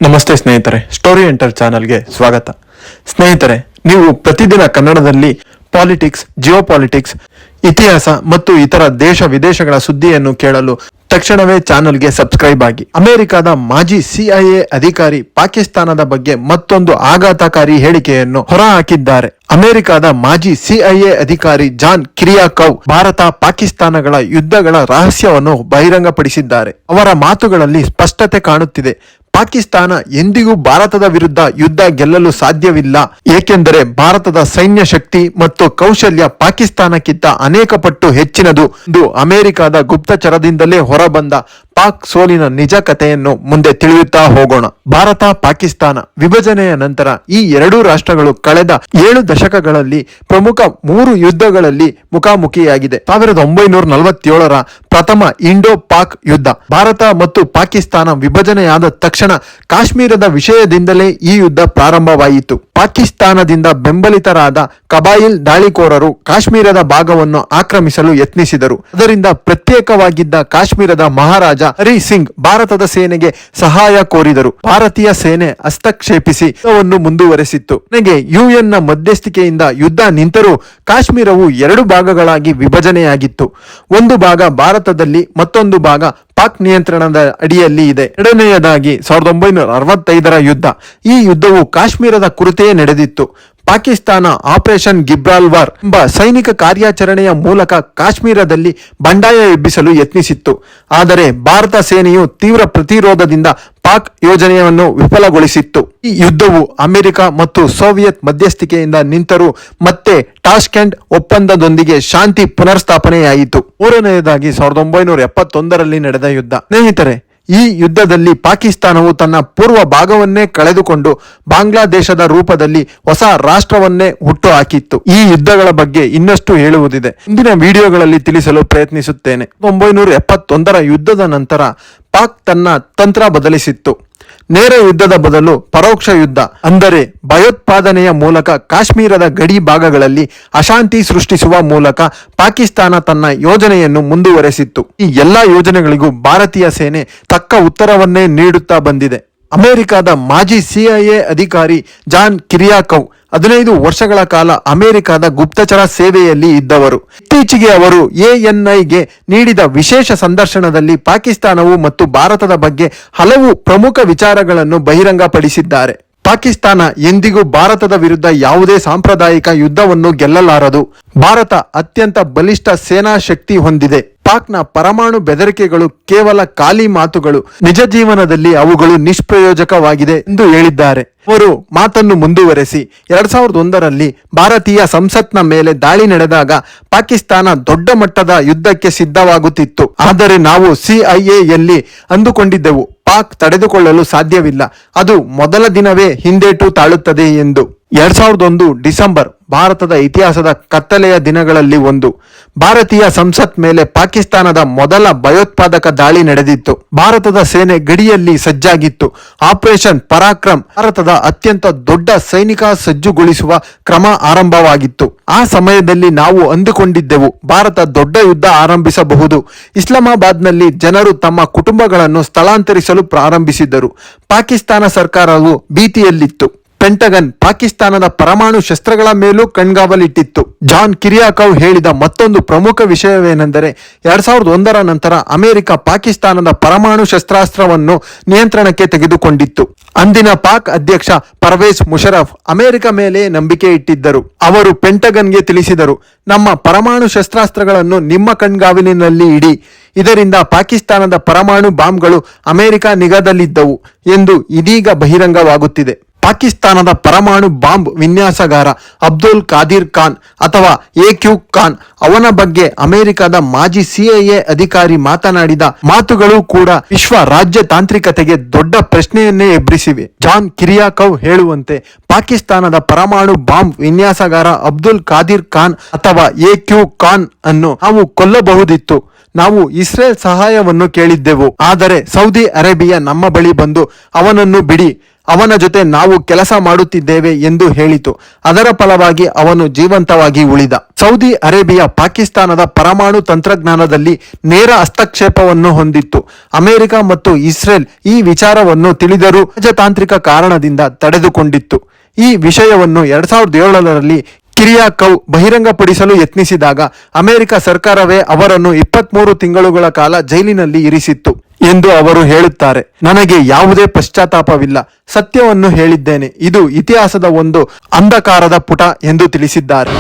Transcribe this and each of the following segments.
ನಮಸ್ತೆ ಸ್ನೇಹಿತರೆ, story enter ಚಾನಲ್ಗೆ ಸ್ವಾಗತ. ಸ್ನೇಹಿತರೆ, ನೀವು ಪ್ರತಿದಿನ ಕನ್ನಡದಲ್ಲಿ ಪಾಲಿಟಿಕ್ಸ್, ಜಿಯೋಪಾಲಿಟಿಕ್ಸ್, ಇತಿಹಾಸ ಮತ್ತು ಇತರ ದೇಶ ವಿದೇಶಗಳ ಸುದ್ದಿಯನ್ನು ಕೇಳಲು ತಕ್ಷಣವೇ ಚಾನಲ್ಗೆ ಸಬ್ಸ್ಕ್ರೈಬ್ ಆಗಿ. ಅಮೆರಿಕದ ಮಾಜಿ ಸಿಐಎ ಅಧಿಕಾರಿ ಪಾಕಿಸ್ತಾನದ ಬಗ್ಗೆ ಮತ್ತೊಂದು ಆಘಾತಕಾರಿ ಹೇಳಿಕೆಯನ್ನು ಹೊರಹಾಕಿದ್ದಾರೆ. ಅಮೆರಿಕದ ಮಾಜಿ ಸಿಐಎ ಅಧಿಕಾರಿ ಜಾನ್ ಕಿರಿಯಾಕೋವ್ ಭಾರತ ಪಾಕಿಸ್ತಾನಗಳ ಯುದ್ಧಗಳ ರಹಸ್ಯವನ್ನು ಬಹಿರಂಗಪಡಿಸಿದ್ದಾರೆ. ಅವರ ಮಾತುಗಳಲ್ಲಿ ಸ್ಪಷ್ಟತೆ ಕಾಣುತ್ತಿದೆ. ಪಾಕಿಸ್ತಾನ ಎಂದಿಗೂ ಭಾರತದ ವಿರುದ್ಧ ಯುದ್ಧ ಗೆಲ್ಲಲು ಸಾಧ್ಯವಿಲ್ಲ, ಏಕೆಂದರೆ ಭಾರತದ ಸೈನ್ಯ ಶಕ್ತಿ ಮತ್ತು ಕೌಶಲ್ಯ ಪಾಕಿಸ್ತಾನಕ್ಕಿಂತ ಅನೇಕ ಪಟ್ಟು ಹೆಚ್ಚಿನದು ಎಂದು ಅಮೆರಿಕದ ಗುಪ್ತಚರದಿಂದಲೇ ಹೊರಬಂದ ಪಾಕ್ ಸೋಲಿನ ನಿಜ ಕಥೆಯನ್ನು ಮುಂದೆ ತಿಳಿಯುತ್ತಾ ಹೋಗೋಣ. ಭಾರತ ಪಾಕಿಸ್ತಾನ ವಿಭಜನೆಯ ನಂತರ ಈ ಎರಡೂ ರಾಷ್ಟ್ರಗಳು ಕಳೆದ 7 ದಶಕಗಳಲ್ಲಿ ಪ್ರಮುಖ 3 ಯುದ್ಧಗಳಲ್ಲಿ ಮುಖಾಮುಖಿಯಾಗಿದೆ. 1947ರ ಪ್ರಥಮ ಇಂಡೋ ಪಾಕ್ ಯುದ್ಧ. ಭಾರತ ಮತ್ತು ಪಾಕಿಸ್ತಾನ ವಿಭಜನೆಯಾದ ತಕ್ಷಣ ಕಾಶ್ಮೀರದ ವಿಷಯದಿಂದಲೇ ಈ ಯುದ್ಧ ಪ್ರಾರಂಭವಾಯಿತು. ಪಾಕಿಸ್ತಾನದಿಂದ ಬೆಂಬಲಿತರಾದ ಕಬಾಯಿಲ್ ದಾಳಿಕೋರರು ಕಾಶ್ಮೀರದ ಭಾಗವನ್ನು ಆಕ್ರಮಿಸಲು ಯತ್ನಿಸಿದರು. ಅದರಿಂದ ಪ್ರತ್ಯೇಕವಾಗಿದ್ದ ಕಾಶ್ಮೀರದ ಮಹಾರಾಜ ಹರಿ ಸಿಂಗ್ ಭಾರತದ ಸೇನೆಗೆ ಸಹಾಯ ಕೋರಿದರು. ಭಾರತೀಯ ಸೇನೆ ಹಸ್ತಕ್ಷೇಪಿಸಿ ಯುದ್ಧವನ್ನು ಮುಂದುವರೆಸಿತ್ತು. ನನಗೆ ಯುಎನ್ ನ ಮಧ್ಯಸ್ಥಿಕೆಯಿಂದ ಯುದ್ಧ ನಿಂತರೂ ಕಾಶ್ಮೀರವು 2 ಭಾಗಗಳಾಗಿ ವಿಭಜನೆಯಾಗಿತ್ತು. ಒಂದು ಭಾಗ ಭಾರತದಲ್ಲಿ, ಮತ್ತೊಂದು ಭಾಗ ಪಾಕ್ ನಿಯಂತ್ರಣದ ಅಡಿಯಲ್ಲಿ ಇದೆ. ಎರಡನೆಯದಾಗಿ 1965ರ ಯುದ್ಧ. ಈ ಯುದ್ಧವು ಕಾಶ್ಮೀರದ ಕುರಿತೇ ನಡೆದಿತ್ತು. ಪಾಕಿಸ್ತಾನ ಆಪರೇಷನ್ ಗಿಬ್ರಾಲ್ಟರ್ ಎಂಬ ಸೈನಿಕ ಕಾರ್ಯಾಚರಣೆಯ ಮೂಲಕ ಕಾಶ್ಮೀರದಲ್ಲಿ ಬಂಡಾಯ ಎಬ್ಬಿಸಲು ಯತ್ನಿಸಿತ್ತು. ಆದರೆ ಭಾರತ ಸೇನೆಯು ತೀವ್ರ ಪ್ರತಿರೋಧದಿಂದ ಪಾಕ್ ಯೋಜನೆಯನ್ನು ವಿಫಲಗೊಳಿಸಿತ್ತು. ಈ ಯುದ್ಧವು ಅಮೆರಿಕ ಮತ್ತು ಸೋವಿಯತ್ ಮಧ್ಯಸ್ಥಿಕೆಯಿಂದ ನಿಂತರೂ ಮತ್ತೆ ಟಾಷ್ಕೆಂಟ್ ಒಪ್ಪಂದದೊಂದಿಗೆ ಶಾಂತಿ ಪುನರ್ಸ್ಥಾಪನೆಯಾಯಿತು. ಮೂರನೆಯದಾಗಿ 1971ರಲ್ಲಿ ನಡೆದ ಯುದ್ಧ. ಸ್ನೇಹಿತರೆ, ಈ ಯುದ್ಧದಲ್ಲಿ ಪಾಕಿಸ್ತಾನವು ತನ್ನ ಪೂರ್ವ ಭಾಗವನ್ನೇ ಕಳೆದುಕೊಂಡು ಬಾಂಗ್ಲಾದೇಶದ ರೂಪದಲ್ಲಿ ಹೊಸ ರಾಷ್ಟ್ರವನ್ನೇ ಹುಟ್ಟು ಹಾಕಿತ್ತು. ಈ ಯುದ್ಧಗಳ ಬಗ್ಗೆ ಇನ್ನಷ್ಟು ಹೇಳುವುದಿದೆ, ಮುಂದಿನ ವಿಡಿಯೋಗಳಲ್ಲಿ ತಿಳಿಸಲು ಪ್ರಯತ್ನಿಸುತ್ತೇನೆ. 1971ರ ಯುದ್ಧದ ನಂತರ ಪಾಕ್ ತನ್ನ ತಂತ್ರ ಬದಲಿಸಿತ್ತು. ನೇರ ಯುದ್ಧದ ಬದಲು ಪರೋಕ್ಷ ಯುದ್ಧ, ಅಂದರೆ ಭಯೋತ್ಪಾದನೆಯ ಮೂಲಕ ಕಾಶ್ಮೀರದ ಗಡಿ ಭಾಗಗಳಲ್ಲಿ ಅಶಾಂತಿ ಸೃಷ್ಟಿಸುವ ಮೂಲಕ ಪಾಕಿಸ್ತಾನ ತನ್ನ ಯೋಜನೆಯನ್ನು ಮುಂದುವರೆಸಿತ್ತು. ಈ ಎಲ್ಲಾ ಯೋಜನೆಗಳಿಗೂ ಭಾರತೀಯ ಸೇನೆ ತಕ್ಕ ಉತ್ತರವನ್ನೇ ನೀಡುತ್ತಾ ಬಂದಿದೆ. ಅಮೆರಿಕದ ಮಾಜಿ ಸಿಐಎ ಅಧಿಕಾರಿ ಜಾನ್ ಕಿರಿಯಾಕೋವ್ 15 ವರ್ಷಗಳ ಕಾಲ ಅಮೆರಿಕದ ಗುಪ್ತಚರ ಸೇವೆಯಲ್ಲಿ ಇದ್ದವರು. ಇತ್ತೀಚೆಗೆ ಅವರು ಎಎನ್ಐಗೆ ನೀಡಿದ ವಿಶೇಷ ಸಂದರ್ಶನದಲ್ಲಿ ಪಾಕಿಸ್ತಾನವು ಮತ್ತು ಭಾರತದ ಬಗ್ಗೆ ಹಲವು ಪ್ರಮುಖ ವಿಚಾರಗಳನ್ನು ಬಹಿರಂಗಪಡಿಸಿದ್ದಾರೆ. ಪಾಕಿಸ್ತಾನ ಎಂದಿಗೂ ಭಾರತದ ವಿರುದ್ಧ ಯಾವುದೇ ಸಾಂಪ್ರದಾಯಿಕ ಯುದ್ಧವನ್ನು ಗೆಲ್ಲಲಾರದು. ಭಾರತ ಅತ್ಯಂತ ಬಲಿಷ್ಠ ಸೇನಾ ಶಕ್ತಿ ಹೊಂದಿದೆ. ಪಾಕ್ನ ಪರಮಾಣು ಬೆದರಿಕೆಗಳು ಕೇವಲ ಖಾಲಿ ಮಾತುಗಳು, ನಿಜ ಜೀವನದಲ್ಲಿ ಅವುಗಳು ನಿಷ್ಪ್ರಯೋಜಕವಾಗಿದೆ ಎಂದು ಹೇಳಿದ್ದಾರೆ. ಅವರು ಮಾತನ್ನು ಮುಂದುವರೆಸಿ 2001ರಲ್ಲಿ ಭಾರತೀಯ ಸಂಸತ್ನ ಮೇಲೆ ದಾಳಿ ನಡೆದಾಗ ಪಾಕಿಸ್ತಾನ ದೊಡ್ಡ ಮಟ್ಟದ ಯುದ್ಧಕ್ಕೆ ಸಿದ್ಧವಾಗುತ್ತಿತ್ತು. ಆದರೆ ನಾವು ಸಿಐಎಯಲ್ಲಿ ಅಂದುಕೊಂಡಿದ್ದೆವು, ಪಾಕ್ ತಡೆದುಕೊಳ್ಳಲು ಸಾಧ್ಯವಿಲ್ಲ, ಅದು ಮೊದಲ ದಿನವೇ ಹಿಂದೇಟು ತಾಳುತ್ತದೆ ಎಂದು. 2001 ಡಿಸೆಂಬರ್ ಭಾರತದ ಇತಿಹಾಸದ ಕತ್ತಲೆಯ ದಿನಗಳಲ್ಲಿ ಒಂದು. ಭಾರತೀಯ ಸಂಸತ್ ಮೇಲೆ ಪಾಕಿಸ್ತಾನದ ಮೊದಲ ಭಯೋತ್ಪಾದಕ ದಾಳಿ ನಡೆದಿತ್ತು. ಭಾರತದ ಸೇನೆ ಗಡಿಯಲ್ಲಿ ಸಜ್ಜಾಗಿತ್ತು. ಆಪರೇಷನ್ ಪರಾಕ್ರಮ್ ಭಾರತದ ಅತ್ಯಂತ ದೊಡ್ಡ ಸೈನಿಕ ಸಜ್ಜುಗೊಳಿಸುವ ಕ್ರಮ ಆರಂಭವಾಗಿತ್ತು. ಆ ಸಮಯದಲ್ಲಿ ನಾವು ಅಂದುಕೊಂಡಿದ್ದೆವು, ಭಾರತ ದೊಡ್ಡ ಯುದ್ಧ ಆರಂಭಿಸಬಹುದು. ಇಸ್ಲಾಮಾಬಾದ್ನಲ್ಲಿ ಜನರು ತಮ್ಮ ಕುಟುಂಬಗಳನ್ನು ಸ್ಥಳಾಂತರಿಸಲು ಪ್ರಾರಂಭಿಸಿದ್ದರು. ಪಾಕಿಸ್ತಾನ ಸರ್ಕಾರವು ಭೀತಿಯಲ್ಲಿತ್ತು. ಪೆಂಟಗನ್ ಪಾಕಿಸ್ತಾನದ ಪರಮಾಣು ಶಸ್ತ್ರಗಳ ಮೇಲೂ ಕಣ್ಗಾವಲಿಟ್ಟಿತ್ತು. ಜಾನ್ ಕಿರಿಯಾಕೋವ್ ಹೇಳಿದ ಮತ್ತೊಂದು ಪ್ರಮುಖ ವಿಷಯವೇನೆಂದರೆ 2001ರ ನಂತರ ಅಮೆರಿಕ ಪಾಕಿಸ್ತಾನದ ಪರಮಾಣು ಶಸ್ತ್ರಾಸ್ತ್ರವನ್ನು ನಿಯಂತ್ರಣಕ್ಕೆ ತೆಗೆದುಕೊಂಡಿತ್ತು. ಅಂದಿನ ಪಾಕ್ ಅಧ್ಯಕ್ಷ ಪರ್ವೇಜ್ ಮುಷರಫ್ ಅಮೆರಿಕ ಮೇಲೆ ನಂಬಿಕೆ ಇಟ್ಟಿದ್ದರು. ಅವರು ಪೆಂಟಗನ್ಗೆ ತಿಳಿಸಿದರು, ನಮ್ಮ ಪರಮಾಣು ಶಸ್ತ್ರಾಸ್ತ್ರಗಳನ್ನು ನಿಮ್ಮ ಕಣ್ಗಾವಲಿನಲ್ಲಿ ಇಡಿ, ಇದರಿಂದ ಪಾಕಿಸ್ತಾನದ ಪರಮಾಣು ಬಾಂಬ್ಗಳು ಅಮೆರಿಕ ನಿಗಾದಲ್ಲಿದ್ದವು ಎಂದು ಇದೀಗ ಬಹಿರಂಗವಾಗುತ್ತಿದೆ. ಪಾಕಿಸ್ತಾನದ ಪರಮಾಣು ಬಾಂಬ್ ವಿನ್ಯಾಸಗಾರ ಅಬ್ದುಲ್ ಕಾದಿರ್ ಖಾನ್ ಅಥವಾ ಎಕ್ಯೂ ಖಾನ್, ಅವನ ಬಗ್ಗೆ ಅಮೆರಿಕದ ಮಾಜಿ ಸಿಐಎ ಅಧಿಕಾರಿ ಮಾತನಾಡಿದ ಮಾತುಗಳು ಕೂಡ ವಿಶ್ವ ರಾಜ್ಯತಾಂತ್ರಿಕತೆಗೆ ದೊಡ್ಡ ಪ್ರಶ್ನೆಯನ್ನೇ ಎಬ್ಬಿಸಿವೆ. ಜಾನ್ ಕಿರಿಯಾಕೋವ್ ಹೇಳುವಂತೆ ಪಾಕಿಸ್ತಾನದ ಪರಮಾಣು ಬಾಂಬ್ ವಿನ್ಯಾಸಗಾರ ಅಬ್ದುಲ್ ಕಾದಿರ್ ಖಾನ್ ಅಥವಾ ಎಕ್ಯೂ ಖಾನ್ ಅನ್ನು ನಾವು ಕೊಲ್ಲಬಹುದಿತ್ತು. ನಾವು ಇಸ್ರೇಲ್ ಸಹಾಯವನ್ನು ಕೇಳಿದ್ದೆವು, ಆದರೆ ಸೌದಿ ಅರೇಬಿಯಾ ನಮ್ಮ ಬಳಿ ಬಂದು ಅವನನ್ನು ಬಿಡಿ, ಅವನ ಜೊತೆ ನಾವು ಕೆಲಸ ಮಾಡುತ್ತಿದ್ದೇವೆ ಎಂದು ಹೇಳಿತು. ಅದರ ಫಲವಾಗಿ ಅವನು ಜೀವಂತವಾಗಿ ಉಳಿದ. ಸೌದಿ ಅರೇಬಿಯಾ ಪಾಕಿಸ್ತಾನದ ಪರಮಾಣು ತಂತ್ರಜ್ಞಾನದಲ್ಲಿ ನೇರ ಹಸ್ತಕ್ಷೇಪವನ್ನು ಹೊಂದಿತ್ತು. ಅಮೆರಿಕ ಮತ್ತು ಇಸ್ರೇಲ್ ಈ ವಿಚಾರವನ್ನು ತಿಳಿದರೂ ರಾಜತಾಂತ್ರಿಕ ಕಾರಣದಿಂದ ತಡೆದುಕೊಂಡಿತ್ತು. ಈ ವಿಷಯವನ್ನು 2007ರಲ್ಲಿ ಕಿರಿಯಾಕೌ ಬಹಿರಂಗಪಡಿಸಲು ಯತ್ನಿಸಿದಾಗ ಅಮೆರಿಕ ಸರ್ಕಾರವೇ ಅವರನ್ನು 23 ತಿಂಗಳುಗಳ ಕಾಲ ಜೈಲಿನಲ್ಲಿ ಇರಿಸಿತ್ತು ಎಂದು ಅವರು ಹೇಳುತ್ತಾರೆ. ನನಗೆ ಯಾವುದೇ ಪಶ್ಚಾತ್ತಾಪವಿಲ್ಲ, ಸತ್ಯವನ್ನು ಹೇಳಿದ್ದೇನೆ. ಇದು ಇತಿಹಾಸದ ಒಂದು ಅಂಧಕಾರದ ಪುಟ ಎಂದು ತಿಳಿಸಿದ್ದಾರೆ.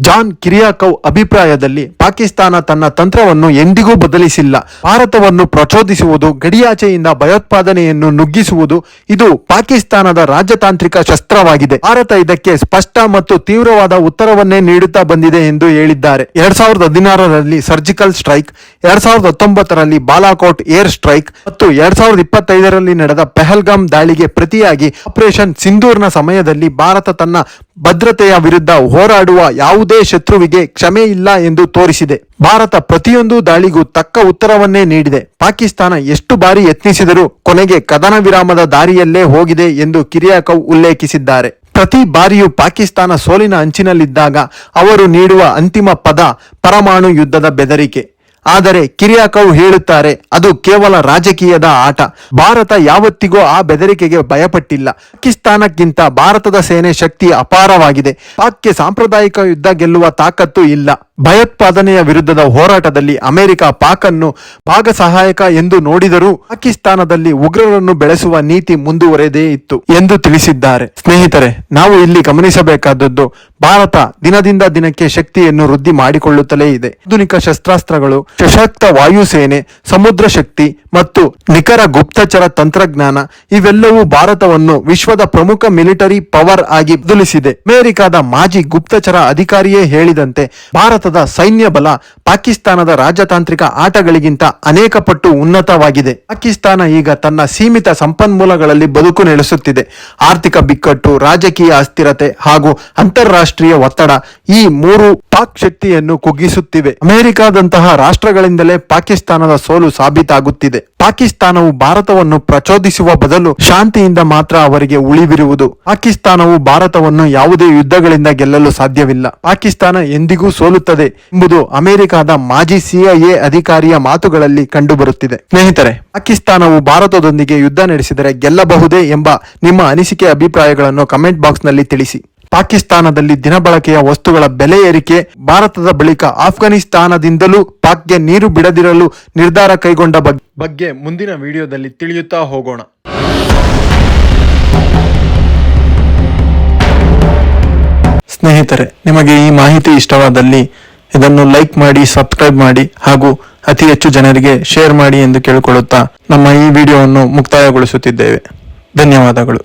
ಜಾನ್ ಕಿರಿಯಾಕೌ ಅಭಿಪ್ರಾಯದಲ್ಲಿ ಪಾಕಿಸ್ತಾನ ತನ್ನ ತಂತ್ರವನ್ನು ಎಂದಿಗೂ ಬದಲಿಸಿಲ್ಲ. ಭಾರತವನ್ನು ಪ್ರಚೋದಿಸುವುದು, ಗಡಿಯಾಚೆಯಿಂದ ಭಯೋತ್ಪಾದನೆಯನ್ನು ನುಗ್ಗಿಸುವುದು ಇದು ಪಾಕಿಸ್ತಾನದ ರಾಜತಾಂತ್ರಿಕ ಶಸ್ತ್ರವಾಗಿದೆ. ಭಾರತ ಇದಕ್ಕೆ ಸ್ಪಷ್ಟ ಮತ್ತು ತೀವ್ರವಾದ ಉತ್ತರವನ್ನೇ ನೀಡುತ್ತಾ ಬಂದಿದೆ ಎಂದು ಹೇಳಿದ್ದಾರೆ. 2016ರಲ್ಲಿ ಸರ್ಜಿಕಲ್ ಸ್ಟ್ರೈಕ್, 2019ರಲ್ಲಿ ಬಾಲಾಕೋಟ್ ಏರ್ ಸ್ಟ್ರೈಕ್ ಮತ್ತು 2025ರಲ್ಲಿ ನಡೆದ ಪಹಲ್ಗಾಮ್ ದಾಳಿಗೆ ಪ್ರತಿಯಾಗಿ ಆಪರೇಷನ್ ಸಿಂಧೂರ್ನ ಸಮಯದಲ್ಲಿ ಭಾರತ ತನ್ನ ಭದ್ರತೆಯ ವಿರುದ್ಧ ಹೋರಾಡುವ ಯಾವುದೇ ಶತ್ರುವಿಗೆ ಕ್ಷಮೆ ಇಲ್ಲ ಎಂದು ತೋರಿಸಿದೆ. ಭಾರತ ಪ್ರತಿಯೊಂದು ದಾಳಿಗೂ ತಕ್ಕ ಉತ್ತರವನ್ನೇ ನೀಡಿದೆ. ಪಾಕಿಸ್ತಾನ ಎಷ್ಟು ಬಾರಿ ಯತ್ನಿಸಿದರೂ ಕೊನೆಗೆ ಕದನ ವಿರಾಮದ ದಾರಿಯಲ್ಲೇ ಹೋಗಿದೆ ಎಂದು ಕಿರಿಯಾಕೌ ಉಲ್ಲೇಖಿಸಿದ್ದಾರೆ. ಪ್ರತಿ ಬಾರಿಯೂ ಪಾಕಿಸ್ತಾನ ಸೋಲಿನ ಅಂಚಿನಲ್ಲಿದ್ದಾಗ ಅವರು ನೀಡುವ ಅಂತಿಮ ಪದ ಪರಮಾಣು ಯುದ್ಧದ ಬೆದರಿಕೆ. ಆದರೆ ಕಿರಿಯಾಕೌ ಹೇಳುತ್ತಾರೆ, ಅದು ಕೇವಲ ರಾಜಕೀಯದ ಆಟ. ಭಾರತ ಯಾವತ್ತಿಗೂ ಆ ಬೆದರಿಕೆಗೆ ಭಯಪಟ್ಟಿಲ್ಲ. ಪಾಕಿಸ್ತಾನಕ್ಕಿಂತ ಭಾರತದ ಸೇನೆ ಶಕ್ತಿ ಅಪಾರವಾಗಿದೆ. ಪಾಕ್ಗೆ ಸಾಂಪ್ರದಾಯಿಕ ಯುದ್ಧ ಗೆಲ್ಲುವ ತಾಕತ್ತು ಇಲ್ಲ. ಭಯೋತ್ಪಾದನೆಯ ವಿರುದ್ಧದ ಹೋರಾಟದಲ್ಲಿ ಅಮೆರಿಕ ಪಾಕ್ ಅನ್ನು ಭಾಗಸಹಾಯಕ ಎಂದು ನೋಡಿದರೂ ಪಾಕಿಸ್ತಾನದಲ್ಲಿ ಉಗ್ರರನ್ನು ಬೆಳೆಸುವ ನೀತಿ ಮುಂದುವರೆದೇ ಇತ್ತು ಎಂದು ತಿಳಿಸಿದ್ದಾರೆ. ಸ್ನೇಹಿತರೆ, ನಾವು ಇಲ್ಲಿ ಗಮನಿಸಬೇಕಾದದ್ದು ಭಾರತ ದಿನದಿಂದ ದಿನಕ್ಕೆ ಶಕ್ತಿಯನ್ನು ವೃದ್ಧಿ ಮಾಡಿಕೊಳ್ಳುತ್ತಲೇ ಇದೆ. ಆಧುನಿಕ ಶಸ್ತ್ರಾಸ್ತ್ರಗಳು, ಸಶಕ್ತ ವಾಯುಸೇನೆ, ಸಮುದ್ರ ಶಕ್ತಿ ಮತ್ತು ನಿಖರ ಗುಪ್ತಚರ ತಂತ್ರಜ್ಞಾನ ಇವೆಲ್ಲವೂ ಭಾರತವನ್ನು ವಿಶ್ವದ ಪ್ರಮುಖ ಮಿಲಿಟರಿ ಪವರ್ ಆಗಿ ಬದಲಿಸಿದೆ. ಅಮೆರಿಕದ ಮಾಜಿ ಗುಪ್ತಚರ ಅಧಿಕಾರಿಯೇ ಹೇಳಿದಂತೆ ಭಾರತದ ಸೈನ್ಯ ಬಲ ಪಾಕಿಸ್ತಾನದ ರಾಜತಾಂತ್ರಿಕ ಆಟಗಳಿಗಿಂತ ಅನೇಕ ಪಟ್ಟು ಉನ್ನತವಾಗಿದೆ. ಪಾಕಿಸ್ತಾನ ಈಗ ತನ್ನ ಸೀಮಿತ ಸಂಪನ್ಮೂಲಗಳಲ್ಲಿ ಬದುಕು ನಡೆಸುತ್ತಿದೆ. ಆರ್ಥಿಕ ಬಿಕ್ಕಟ್ಟು, ರಾಜಕೀಯ ಅಸ್ಥಿರತೆ ಹಾಗೂ ಅಂತಾರಾಷ್ಟ್ರೀಯ ಒತ್ತಡ ಈ ಮೂರು ಪಾಕ್ ಶಕ್ತಿಯನ್ನು ಕುಗ್ಗಿಸುತ್ತಿವೆ. ಅಮೆರಿಕದಂತಹ ರಾಷ್ಟ್ರಗಳಿಂದಲೇ ಪಾಕಿಸ್ತಾನದ ಸೋಲು ಸಾಬೀತಾಗುತ್ತಿದೆ. ಪಾಕಿಸ್ತಾನವು ಭಾರತವನ್ನು ಪ್ರಚೋದಿಸುವ ಬದಲು ಶಾಂತಿಯಿಂದ ಮಾತ್ರ ಅವರಿಗೆ ಉಳಿವಿರುವುದು. ಪಾಕಿಸ್ತಾನವು ಭಾರತವನ್ನು ಯಾವುದೇ ಯುದ್ಧಗಳಿಂದ ಗೆಲ್ಲಲು ಸಾಧ್ಯವಿಲ್ಲ. ಪಾಕಿಸ್ತಾನ ಎಂದಿಗೂ ಸೋಲುತ್ತದೆ ಎಂಬುದು ಅಮೆರಿಕದ ಮಾಜಿ CIA ಅಧಿಕಾರಿಯ ಮಾತುಗಳಲ್ಲಿ ಕಂಡುಬರುತ್ತಿದೆ. ಸ್ನೇಹಿತರೆ, ಪಾಕಿಸ್ತಾನವು ಭಾರತದೊಂದಿಗೆ ಯುದ್ಧ ನಡೆಸಿದರೆ ಗೆಲ್ಲಬಹುದೇ ಎಂಬ ನಿಮ್ಮ ಅನಿಸಿಕೆ ಅಭಿಪ್ರಾಯಗಳನ್ನು ಕಮೆಂಟ್ ಬಾಕ್ಸ್ ನಲ್ಲಿ ತಿಳಿಸಿ. ಪಾಕಿಸ್ತಾನದಲ್ಲಿ ದಿನಬಳಕೆಯ ವಸ್ತುಗಳ ಬೆಲೆ ಏರಿಕೆ, ಭಾರತದ ಬಳಿಕ ಆಫ್ಘಾನಿಸ್ತಾನದಿಂದಲೂ ಪಾಕ್ಗೆ ನೀರು ಬಿಡದಿರಲು ನಿರ್ಧಾರ ಕೈಗೊಂಡ ಬಗ್ಗೆ ಮುಂದಿನ ವಿಡಿಯೋದಲ್ಲಿ ತಿಳಿಯುತ್ತಾ ಹೋಗೋಣ. ಸ್ನೇಹಿತರೆ, ನಿಮಗೆ ಈ ಮಾಹಿತಿ ಇಷ್ಟವಾದಲ್ಲಿ ಇದನ್ನು ಲೈಕ್ ಮಾಡಿ, ಸಬ್ಸ್ಕ್ರೈಬ್ ಮಾಡಿ ಹಾಗೂ ಅತಿ ಹೆಚ್ಚು ಜನರಿಗೆ ಶೇರ್ ಮಾಡಿ ಎಂದು ಕೇಳಿಕೊಳ್ಳುತ್ತಾ ನಮ್ಮ ಈ ವಿಡಿಯೋವನ್ನು ಮುಕ್ತಾಯಗೊಳಿಸುತ್ತಿದ್ದೇವೆ. ಧನ್ಯವಾದಗಳು.